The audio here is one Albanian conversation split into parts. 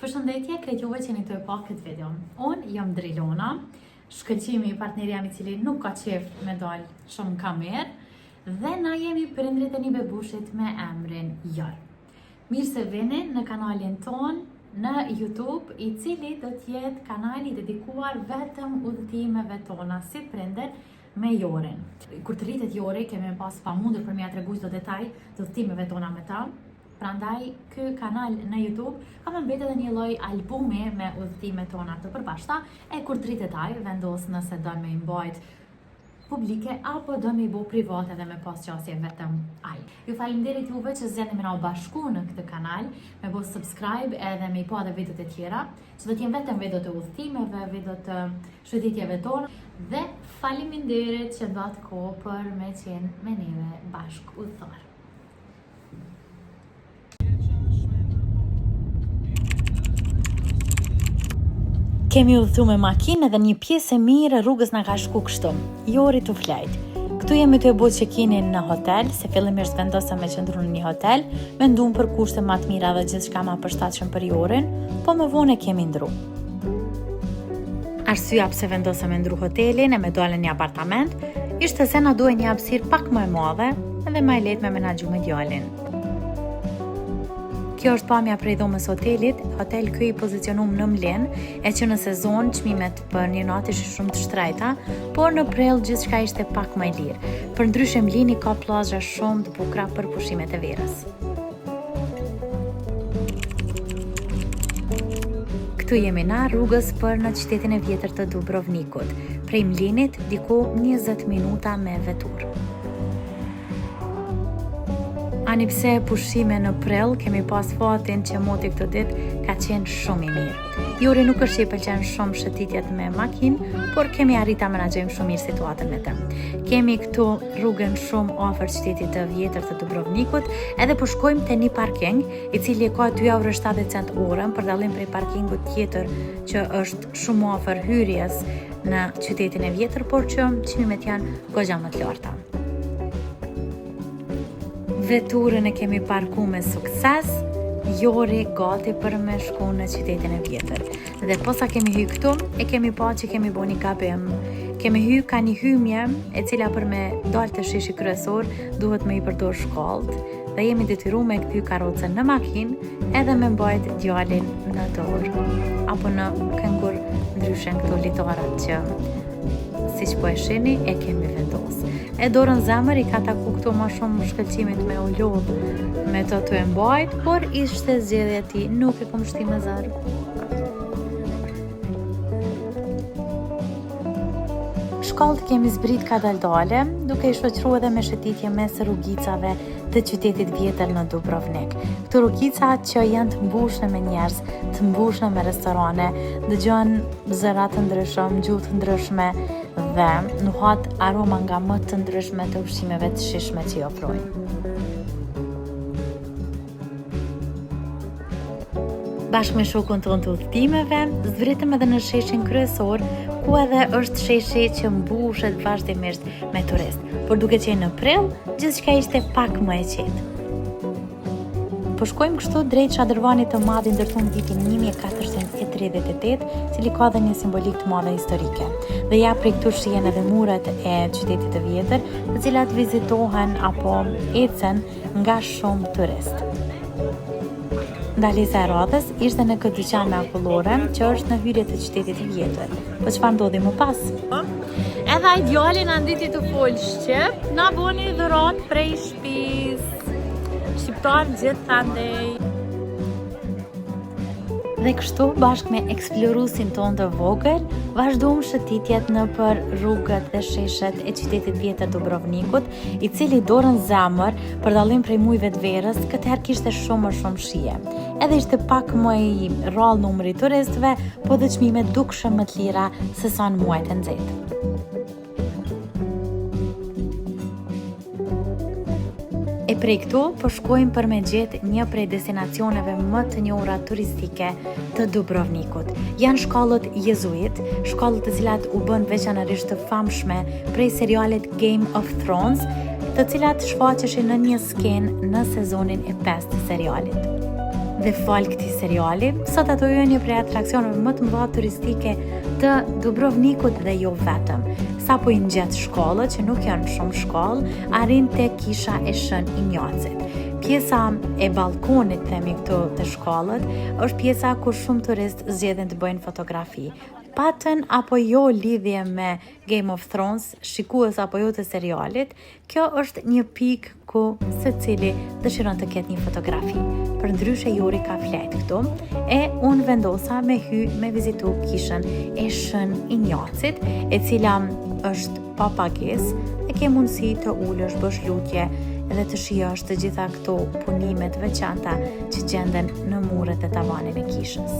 Përshëndetje, krejt juve që një të e pa këtë video. Unë jam Drilona, shkëlqimi i partneri jam i cili nuk ka qef me dalë shumë kamerë, dhe na jemi prindrit e një bebushit me emrin Jar. Mirë se vini në kanalin ton në YouTube, i cili do t'jetë kanali dedikuar vetëm udhëtimeve tona si prindër me Jorin. Kur të rritet Jori, kemi pas pa mundur për mja tregu çdo detaj të udhëtimeve tona me ta. Prandaj, ky kanal në YouTube ka më mbetë edhe një lloj albumi me udhëtimet tona të përbashkëta, e kur të rritet ai, vendos nëse do me i mbajt publike apo do me i bo private dhe me pas qasje vetëm ai. Ju faleminderit juve që zgjidhni me na u bashku në këtë kanal, me bo subscribe edhe me i pa edhe videot e tjera, që do t'jem vetëm videot e udhëtimeve, videot të shëndetjeve tonë, dhe faleminderit që do të kohë për me qenë me neve bashk udhëtar. Kemi udhëtu me makinë dhe një pjesë e mirë rrugës na ka shku kështu. Jori të flajt. Këtu jemi të e bo check-inin në hotel, se fillimisht vendosëm me qëndru në një hotel, me ndum për kushte ma të mira dhe gjithçka ma përshtatshëm për Jorin, po më vonë e kemi ndru. Arsyeja pse vendosëm me ndru hotelin e me dole një apartament, ishte se na duhet një hapësirë pak më e madhe edhe më e lehtë me menaxhu me djalin. Kjo është pamja prej dhomës hotelit. Hotel ky i pozicionum në Mlen, e që në sezon çmimet për një natë ishin shumë të shtrejta, por në prill gjithçka ishte pak më e lirë. Përndryshe Mleni ka plazha shumë të bukura për pushimet e verës. Këtu jemi na rrugës për në qytetin e vjetër të Dubrovnikut. Prej Mlenit diku 20 minuta me veturë. Ani pse pushime në prill, kemi pas fatin që moti këtë ditë ka qenë shumë i mirë. Jori nuk është që i pëlqen shumë shëtitjet me makinë, por kemi arrita menaxhojmë shumë mirë situatën me të. Kemi këtu rrugën shumë afër qytetit të vjetër të Dubrovnikut, edhe po shkojmë te një parking, i cili ka 2,70 € orën, për dallim prej parkingut tjetër që është shumë afër hyrjes në qytetin e vjetër, por që çmimet janë goxha më të larta. Veturën e kemi parku me sukses, Jori gati për me shku në qytetin e vjetër. Dhe posa kemi hy këtu, e kemi pa që kemi bo një gabim. Kemi hy ka një hymje, e cila për me dalë të sheshi kryesor, duhet me i përdor shkallët, dhe jemi detyru me këty karrocën në makinë, edhe me mbajt djalin në dorë, apo në këngur ndryshen këto litarat që, si që po e shini, e kemi vendosë. E dorën zemër i ka taku këtu ma shumë shkëlqimit me u lodhë me të e mbajt, por ishte zgjedhja e tij, nuk e kom shti me zërë. Shkallët kemi zbrit ka daldale, duke i shoqëruar edhe me shëtitje mes rrugicave të qytetit vjetër në Dubrovnik. Këto rrugica që janë të mbushme me njerëz, të mbushme me restorane, dëgjojnë zëra të ndryshëm, gjuhë të ndryshme dhe nuhat aroma nga më të ndryshme të ushqimeve të shijshme që i ofrojnë. Bashkë me shokun tonë të udhëtimeve, zvritëm edhe në sheshin kryesor, ku edhe është sheshi që mbushet vazhdimisht me turist. Por duke qenë në prill, gjithçka ishte pak më e qetë. Po shkojmë kështu drejt çadërvanit të madh i ndërtuar në vitin 1438, cili ka dhe një simbolik të madhe historike. Dhe ja prej këtu shihen edhe muret e qytetit të vjetër, të cilat vizitohen apo ecen nga shumë turist. Ndalesa e radhës ishte në këtë dyqan me akullore, që është në hyrje të qytetit të vjetër. Po çfarë ndodhi më pas? Edhe ai djali na nditi të fol shqip, na boni dhuratë prej shtëpisë. Shqiptar gjithandej. Dhe kështu, bashkë me eksplorusin ton të vogël, vazhdojmë shëtitjet në për rrugët dhe sheshet e qytetit vjetër Dubrovnikut, i cili dorën zemër, për dallim prej mujve të verës, këtëherë kishte shumë shije. Edhe ishte pak më i rrallë numri turistëve, po dhe çmimet dukshëm më të lira se sa në muajt e nxehtë. E prej këtu, po shkojmë për me gjetë një prej destinacioneve më të njohura turistike të Dubrovnikut. Janë shkallët jezuit, shkallët të cilat u bën veçanërisht të famshme prej serialit Game of Thrones, të cilat shfaqeshin në një skenë në sezonin e 5 të serialit. Dhe fal këtij seriali, sot ato janë një prej atraksioneve më të mëdha turistike të Dubrovnikut dhe jo vetëm. Sa po i ngjet shkollët, që nuk janë shumë shkollë, arrin te kisha e Shën Injacit. Pjesa e balkonit, themi këtu, të shkollët, është pjesa ku shumë turist zgjedhin të bëjnë fotografi. Patën apo jo lidhje me Game of Thrones, shikues apo jo të serialit, kjo është një pikë ku secili dëshiron të ketë një fotografi. Përndryshe Jori ka flet këtu e unë vendosa me me vizitu kishën e Shën Injacit, e cila është pa pagesë dhe ke mundësi të ulësh, bësh lutje edhe të shijosh të gjitha këto punime të veçanta që gjenden në muret e tavanit e kishës.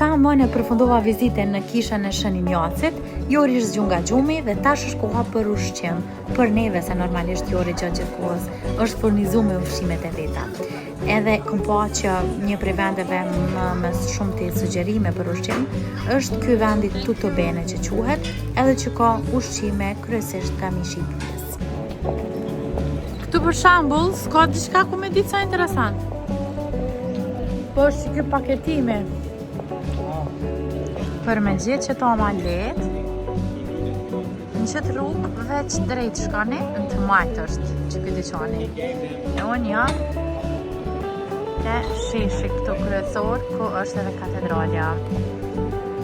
Ta më në përfundova vizitën në kishën e Shën Injacit, Jori është zgju nga gjumi dhe tash është koha për ushqim, për neve se normalisht Jori gjatë kohës është furnizuar me ushqimet e veta. Edhe kom pa që një prej vendeve më shumë të sugjerime për ushqim është ky vendi Tutto Bene që quhet, edhe që ka ushqime kryesisht nga mishi i bukës. Këtu për shembull, s'ka diçka ku me ditë sa interesant. Po është ky paketimi. Për me gjithë që ta ma letë, në qëtë rrugë veç drejt shkani, në të majtë është që këtë dyqani. E unë jam të sheshi këtu kryesor, ku është edhe katedralja.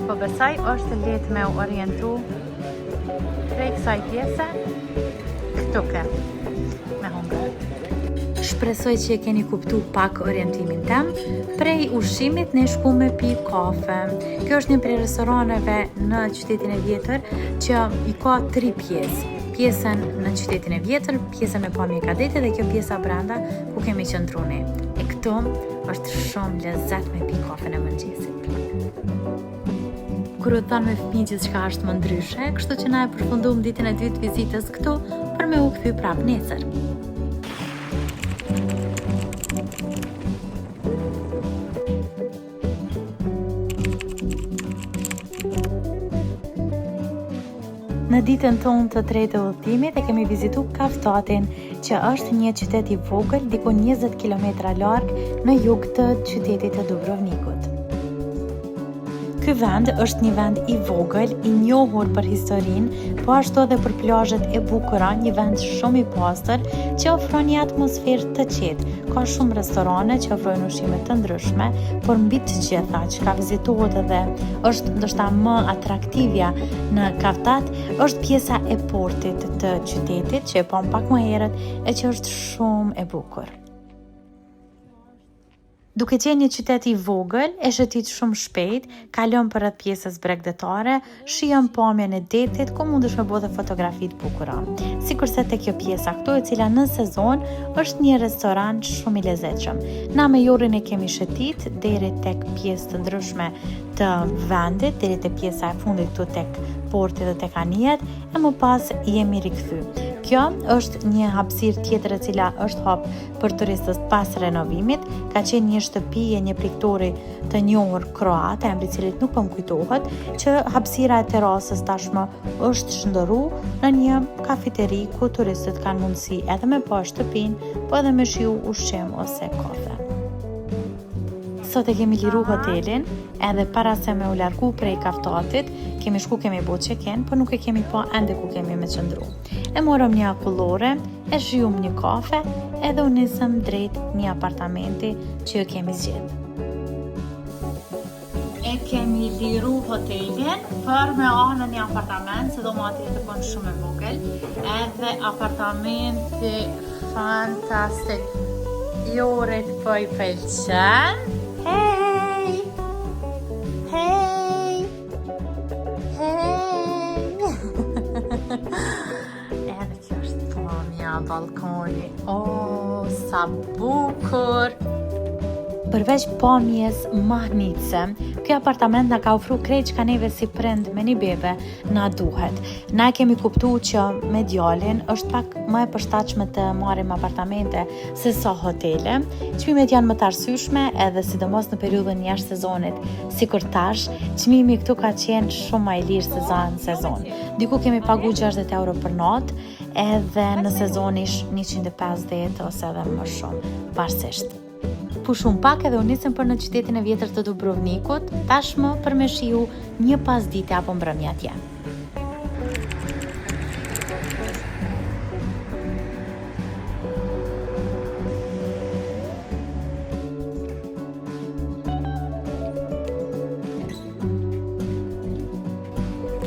Po besaj është letë me u orientu prej kësaj pjese, këtu ke, me hungër. Shpresoj që e keni kuptu pak orientimin tem. Prej ushqimit ne shku me pi kafe. Kjo është një prej restoraneve në qytetin e vjetër që i ka 3 pjesë. Pjesën në qytetin e vjetër, pjesën me pamje kadete dhe kjo pjesa brenda ku kemi qëndruni. E këtu është shumë lezet me pi kafe në mëngjesit. Kur u thanë me fëmijë gjithçka është më ndryshe, kështu që na e përfunduam ditën e dytë vizitës këtu për me u kthy prap nesër. Në ditën tonë të tretë të udhëtimit e kemi vizitu Kaftatin, që është një qytet i vogël, diku 20 km larg në jug të qytetit të Dubrovnikut. Ky vend është një vend i vogël, i njohur për historinë, po ashtu edhe për plazhet e bukura, një vend shumë i pastër që ofron një atmosferë të qetë. Ka shumë restorane që ofrojnë ushqime të ndryshme, por mbi të gjitha që ka vizitohet edhe është ndoshta më atraktivja në Kaftat, është pjesa e portit të qytetit që e pam pak më herët e që është shumë e bukur. Duke qenë një qytet i vogël, e shëtit shumë shpejt, kalon përreth pjesës bregdetare, shijon pamjen e detit, ku mundesh me bërë fotografi të bukura. Sikurse te kjo pjesa këtu, e cila në sezon është një restoran shumë i lezetshëm. Na me Jorin e kemi shëtit deri tek pjesë të ndryshme të vendit, deri te pjesa e fundit këtu tek porti dhe tek anijet, e më pas jemi rikthy. Kjo është një hapësirë tjetër e cila është hap për turistët pas renovimit, ka qenë një shtëpi e një piktori të njohur kroat, emri i cilit nuk po më kujtohet, që hapësira e terasës tashmë është shndërruar në një kafeteri ku turistët kanë mundësi edhe me pa shtëpinë, po edhe me shiju ushqim ose kafe. Sot e kemi liru hotelin, edhe para se me u largu prej Kaftatit, kemi shku kemi bo check-in, po nuk e kemi pa ende ku kemi me qëndru. E morëm një akullore, e shijum një kafe, edhe u nisëm drejt një apartamenti që e kemi zgjedhë. E kemi liru hotelin për me anë një apartament, se do mati e të bënë shumë e vogël, edhe apartamenti fantastik. Jorit po i pëlqen. Hej! Hej! Hej! Edhe kjo është pamja, balkoni. Sa bukur! Përveç pamjes mahnitse, kjo apartament na ka ofru krejt që ka neve si prind me një bebe na duhet. Na kemi kuptu që me djalin është pak më e përshtatshme të marrim apartamente se sa hotele. Çmimet janë më të arsyeshme edhe sidomos në periudhën jashtë sezonit, sikur tash, çmimi këtu ka qenë shumë më i lirë se në sezon. Diku kemi pagu 60 euro për natë, edhe në sezonish 150 ose edhe më shumë, parsisht. Pushum pak edhe u nisëm për në qytetin e vjetër të Dubrovnikut, tashmë për me shiu një pasdite apo mbrëmje atje.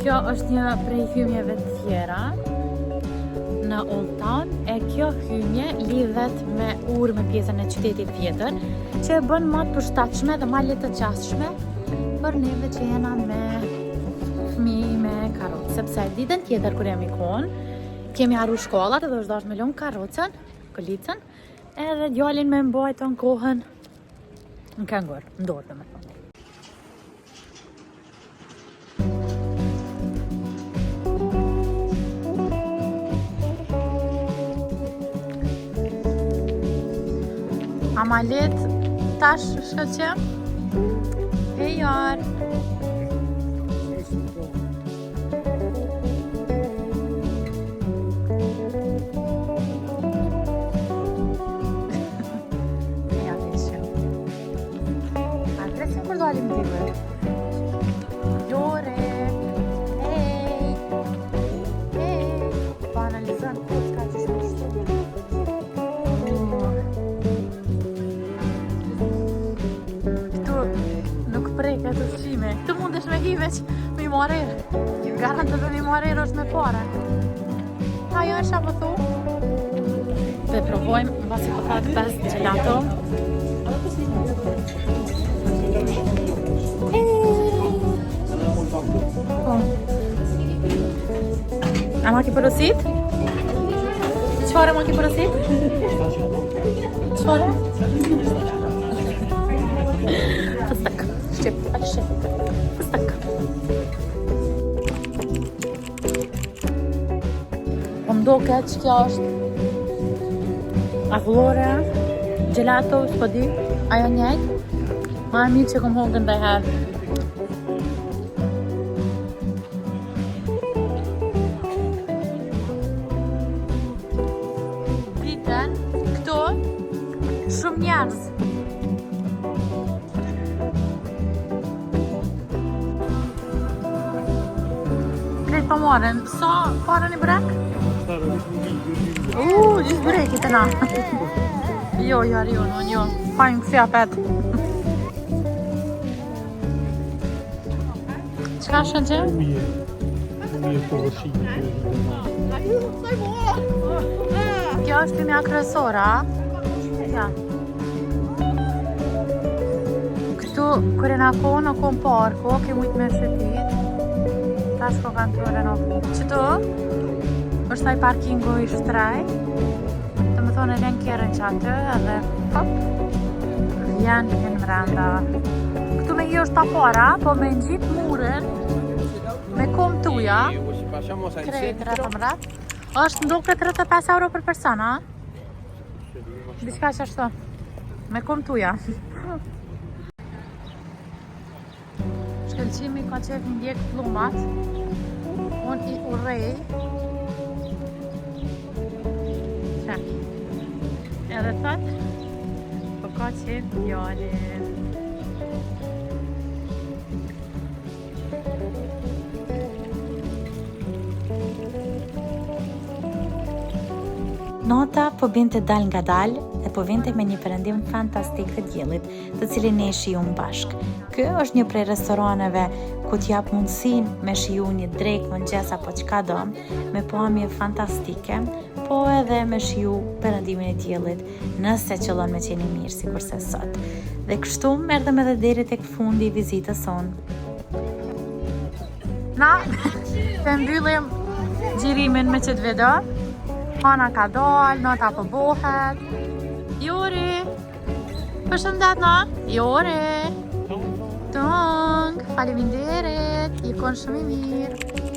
Kjo është një prej hymjeve të tjera në Old Town, e kjo hymje lidhet me urë me pjesën e qytetit vjetër, që e bën më të përshtatshme dhe më letë të qasshme për neve që jena me fëmijë me karrocë, sepse ditën tjetër kur jemi konë, kemi harru shkollat edhe është dashur me lënë karrocën, kolicën, edhe djalin me mbajtur kohën në këngër, në dorë domethënë. Amalet tash shkëqem. Hey yar. Ja vishëm. Adresin kur dalim t'yve. Jore. Hey. Hey. Po analizën ka që shumë. Këtë ushqime. Këtë mundesh me hi veç me i marer. Garantët dhe me i marer është me pare. Ajo është apo thu? Dhe provojmë, në basi po thatë 5 gelato. A ma ki përësit? Qëfare ma ki përësit? Qëfare? Fıstık. Shqip, fıstık. Po mdoket që kjo është avllore, gelato, s'po di, ajo njëjtë. Ma e mirë që kom hongën dhe herë. Pritën, këto, shumë njerëz. Po morën, sa parën i brek? Gjithë brekit e na. Jo, jo. Hajmë kësi apet. Qka shënë që? Umije përvëshimi. Kjo është timja kryesora. Ja. Këtu, kër e na konë, në konë parko, ke mujtë me shëtit. Tash ko kanë të orë në qëto është taj parkingu i shtraj, të më thonë e len kjerën që atë edhe hop vjen në mranda. Këtu me i është ta para, po me në gjitë murën me kom tuja krejt rrëtë mrat është ndoke 35 euro për persona. Diçka që ashtu me kom tuja. Shkëllqimi ka qef një ndjek plumat. Unë i urrej. Qa? Edhe thot, po ka qef djalin. Nota po binte dal nga dal dhe po vinte me një perëndim fantastik të diellit, të cilin ne shijum bashk. Ky është një prej restoraneve ku t'jap mundësinë me shiju një drekë, mëngjes apo çka do, me pamje fantastike, po edhe me shiju perëndimin e diellit, nëse qëllon me qenë mirë sikurse sot. Dhe kështu erdhëm edhe deri tek fundi i vizitës sonë. Na, të mbyllim xhirimin me këtë video. Hana ka dal, nota po bohet. Jori, përshëndet na. Jori. Tung, faleminderit, i kon shumë i mirë.